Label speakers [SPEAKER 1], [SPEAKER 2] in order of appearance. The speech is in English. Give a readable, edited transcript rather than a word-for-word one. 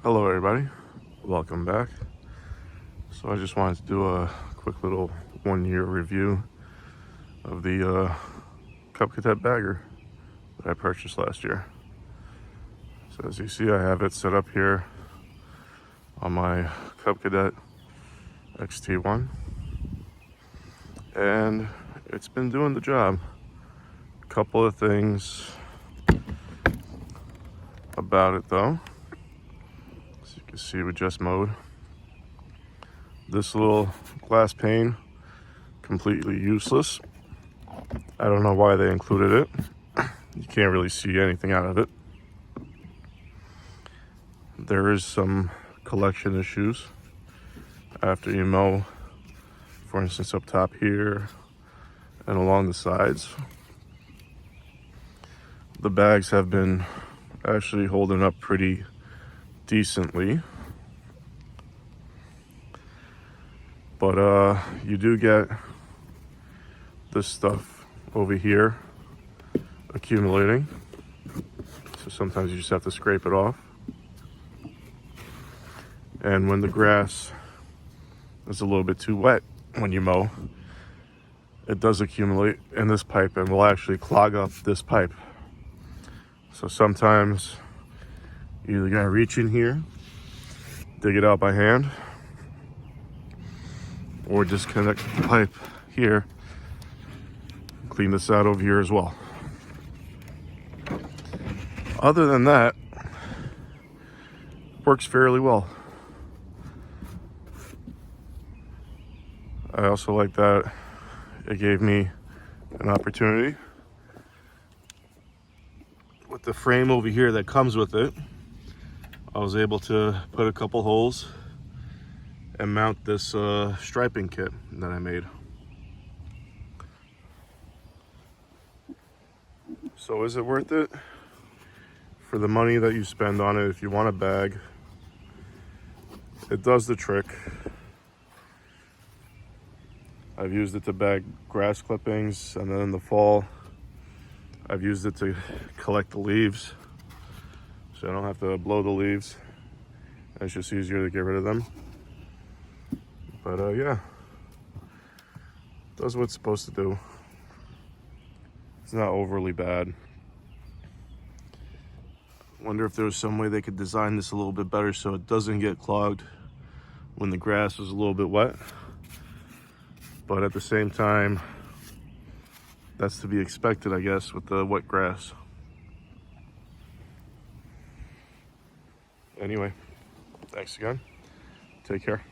[SPEAKER 1] Hello everybody, welcome back. So I just wanted to do a quick little 1-year review of the Cub Cadet Bagger that I purchased last year. So as you see, I have it set up here on my Cub Cadet XT1 and it's been doing the job. A couple of things about it though. As you can see, we just mowed. This little glass pane, completely useless. I don't know why they included it. You can't really see anything out of it. There is some collection issues after you mow, for instance up top here and along the sides. The bags have been actually holding up pretty decently, but you do get this stuff over here accumulating, so sometimes you just have to scrape it off. And when the grass is a little bit too wet when you mow, it does accumulate in this pipe and will actually clog up this pipe. So sometimes you either gotta reach in here, dig it out by hand, or disconnect the pipe here, clean this out over here as well. Other than that, works fairly well. I also like that it gave me an opportunity with the frame over here that comes with it. I was able to put a couple holes and mount this striping kit that I made. So is it worth it? For the money that you spend on it, if you want a bag, it does the trick. I've used it to bag grass clippings, and then in the fall I've used it to collect the leaves, so I don't have to blow the leaves. It's just easier to get rid of them. But yeah, does what it's supposed to do. It's not overly bad. Wonder if there was some way they could design this a little bit better so it doesn't get clogged when the grass is a little bit wet. But at the same time, that's to be expected, I guess, with the wet grass. Anyway, thanks again. Take care.